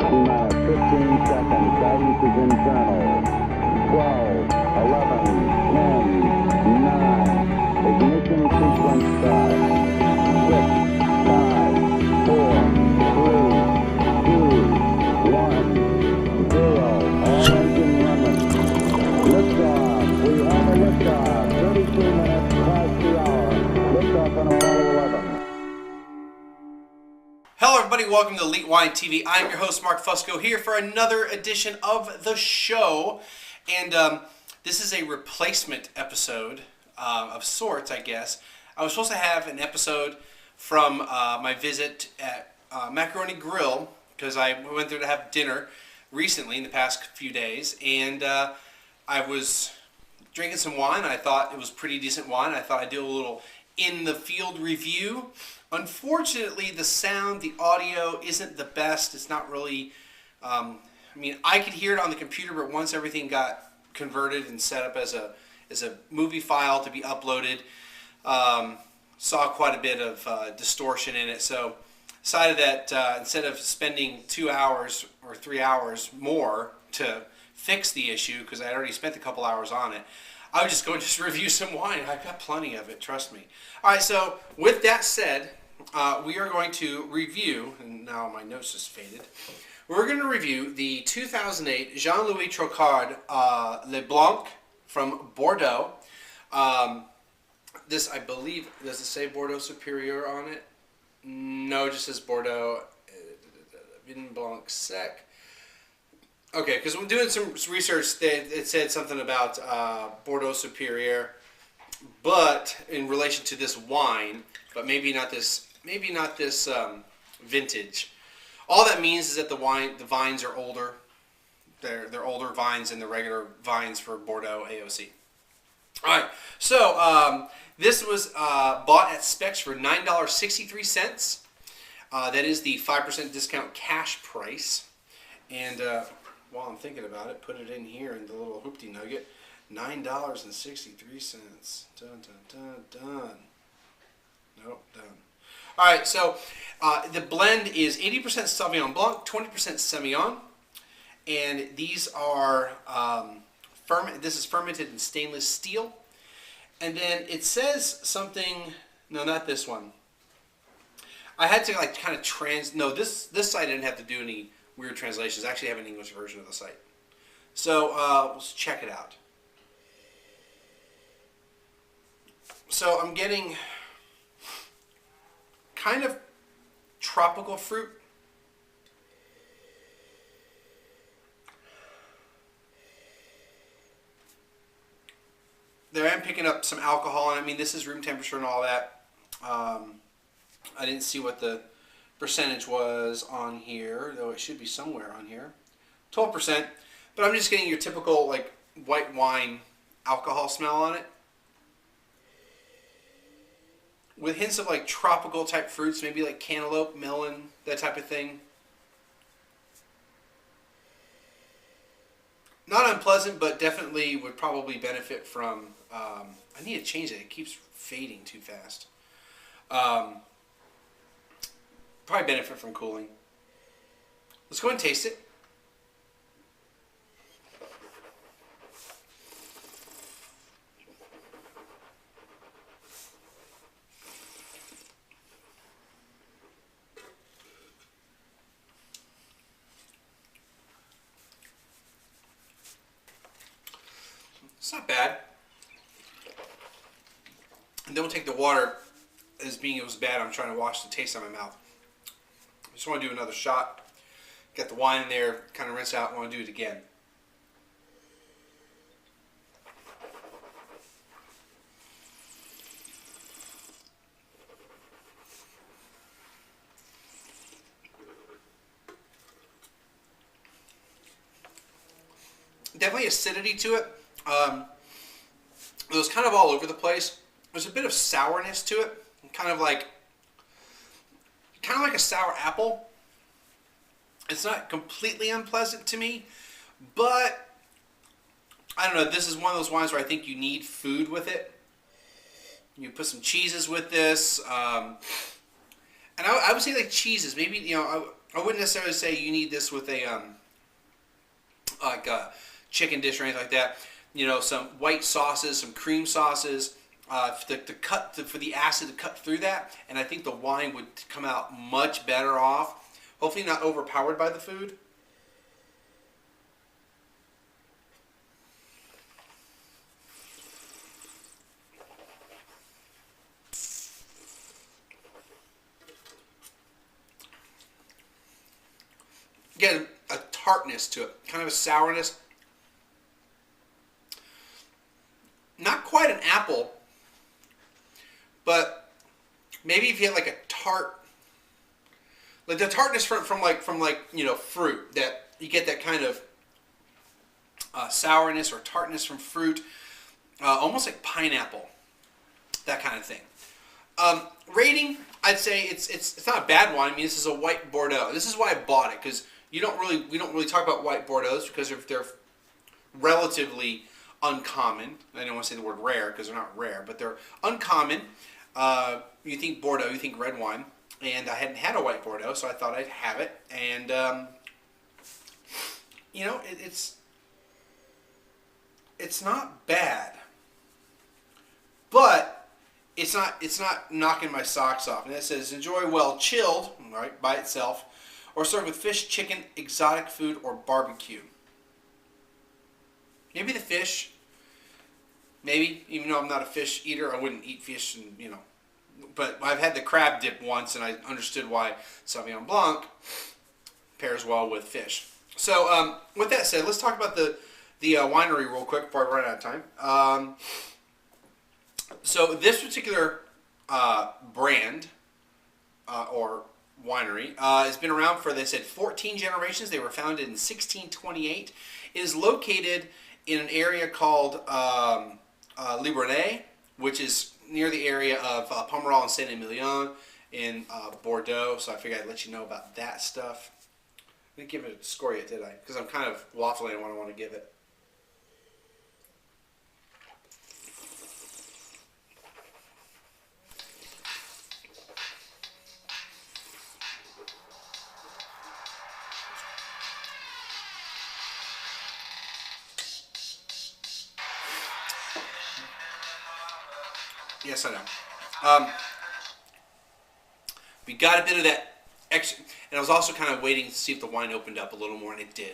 T-minus 15 seconds. Guidance is internal. 12, 11, 10, 9. Ignition sequence start. 6, 5, 4, 3, 2, 1, 0. All engine running. Liftoff. We have a liftoff. 32 minutes past the hour. Liftoff on Apollo 11. Hello everybody, welcome to Elite Wine TV. I'm your host Mark Fusco here for another edition of the show. And this is a replacement episode of sorts, I guess. I was supposed to have an episode from my visit at Macaroni Grill, because I went there to have dinner recently in the past few days. And I was drinking some wine. I thought it was pretty decent wine. I thought I'd do a little in the field review. Unfortunately, the sound, the audio isn't the best. It's not really, I could hear it on the computer, but once everything got converted and set up as a movie file to be uploaded, saw quite a bit of distortion in it. So decided that instead of spending 2 hours or 3 hours more to fix the issue, because I had already spent a couple hours on it, I was just going to review some wine. I've got plenty of it, trust me. All right, so with that said, we are going to review, and now my notes just faded. We're going to review the 2008 Jean-Louis Trocard Le Blanc from Bordeaux. This, I believe, does it say Bordeaux Superior on it? No, it just says Bordeaux Vin Blanc Sec. Okay, because when doing some research, it said something about Bordeaux Superior, but in relation to this wine, but maybe not this vintage. All that means is that the vines are older. They're older vines than the regular vines for Bordeaux AOC. All right, so this was bought at Specs for $9.63. That is the 5% discount cash price, and while I'm thinking about it, put it in here in the little hoopty nugget. $9.63. Dun, dun, dun, dun. Nope, done. All right, so the blend is 80% Sauvignon Blanc, 20% Semillon, and these are this is fermented in stainless steel. And then it says something. No, not this one. I had to kind of No, this site didn't have to do any weird translations. I actually have an English version of the site. So let's check it out. So I'm getting kind of tropical fruit. There I am picking up some alcohol, and I mean this is room temperature and all that. I didn't see what the percentage was on here, though it should be somewhere on here. 12%, but I'm just getting your typical white wine alcohol smell on it, with hints of tropical type fruits, maybe like cantaloupe, melon, that type of thing. Not unpleasant, but definitely would probably benefit from, I need to change it, it keeps fading too fast. Probably benefit from cooling. Let's go and taste it. It's not bad. And don't take the water as being it was bad. I'm trying to wash the taste out of my mouth. I just want to do another shot. Get the wine in there, kind of rinse out. I want to do it again. Definitely acidity to it. It was kind of all over the place. There's a bit of sourness to it, kind of like a sour apple. It's not completely unpleasant to me, but I don't know. This is one of those wines where I think you need food with it. You put some cheeses with this, and I would say cheeses. Maybe I wouldn't necessarily say you need this with a like a chicken dish or anything like that. You know, some white sauces, some cream sauces, for the acid to cut through that, and I think the wine would come out much better off. Hopefully not overpowered by the food. Get a tartness to it, kind of a sourness. Not quite an apple, but maybe if you had like a tart, like the tartness from you know, fruit, that you get that kind of sourness or tartness from fruit, almost like pineapple, that kind of thing. Rating, I'd say it's not a bad wine. I mean, this is a white Bordeaux. This is why I bought it, because we don't really talk about white Bordeauxs because they're relatively uncommon. I don't want to say the word rare because they're not rare, but they're uncommon. You think Bordeaux, you think red wine, and I hadn't had a white Bordeaux, so I thought I'd have it. And you know, it's not bad, but it's not knocking my socks off. And it says enjoy well chilled, right, by itself, or served with fish, chicken, exotic food, or barbecue. Maybe the fish. Maybe, even though I'm not a fish eater, I wouldn't eat fish, and you know. But I've had the crab dip once, and I understood why Sauvignon Blanc pairs well with fish. So, with that said, let's talk about the winery real quick before I run out of time. So this particular brand or winery has been around for, they said, 14 generations. They were founded in 1628. It is located in an area called Libernais, which is near the area of Pomerol and Saint-Emilion in Bordeaux. So I figured I'd let you know about that stuff. I didn't give it a score yet, did I? Because I'm kind of waffling on what I want to give it. Yes, I know. We got a bit of that extra, and I was also kind of waiting to see if the wine opened up a little more, and it did.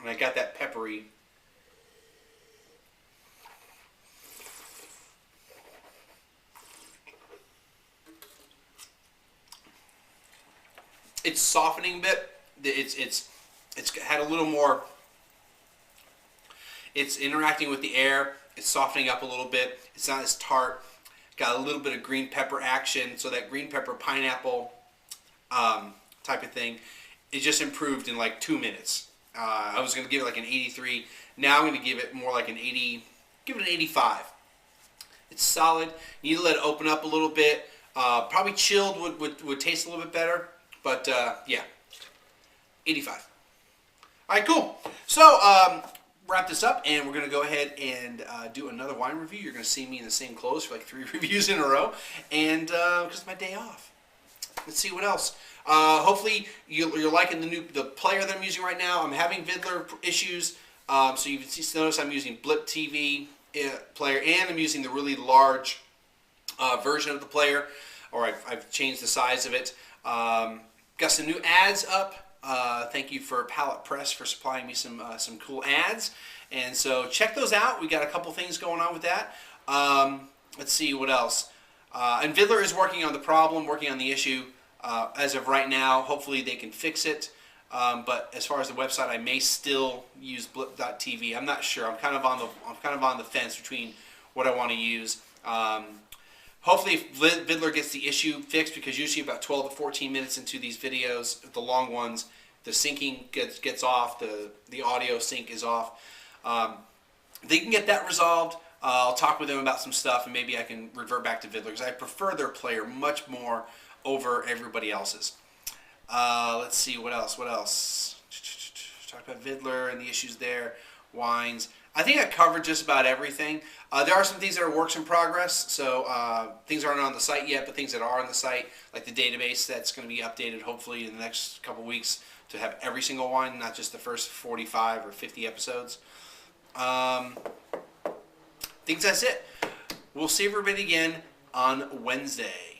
And I got that peppery. It's softening a bit. It's had a little more. It's interacting with the air. It's softening up a little bit. It's not as tart. Got a little bit of green pepper action, so that green pepper pineapple type of thing, it just improved in like 2 minutes. I was going to give it like an 83. Now I'm going to give it more like an 80. Give it an 85. It's solid. You need to let it open up a little bit. Probably chilled would taste a little bit better, but yeah, 85. All right, cool. So wrap this up, and we're going to go ahead and do another wine review. You're going to see me in the same clothes for like 3 reviews in a row, and because it's my day off. Let's see what else. Hopefully you're liking the player that I'm using right now. I'm having Vidler issues, so you can notice I'm using Blip TV player, and I'm using the really large version of the player, or I've changed the size of it. Got some new ads up. Thank you for Palette Press for supplying me some cool ads, and so check those out. We got a couple things going on with that. Let's see what else. And Vidler is working on the problem, working on the issue as of right now. Hopefully they can fix it. But as far as the website, I may still use blip.tv. I'm not sure. I'm kind of on the fence between what I want to use. Hopefully Vidler gets the issue fixed, because usually about 12 to 14 minutes into these videos, the long ones, the syncing gets off, the audio sync is off. They can get that resolved. I'll talk with them about some stuff, and maybe I can revert back to Vidler, because I prefer their player much more over everybody else's. Let's see, what else? Talk about Vidler and the issues there. Wines. I think I covered just about everything. There are some things that are works in progress, so things aren't on the site yet, but things that are on the site, like the database that's going to be updated hopefully in the next couple weeks to have every single wine, not just the first 45 or 50 episodes. I think that's it. We'll see everybody again on Wednesday.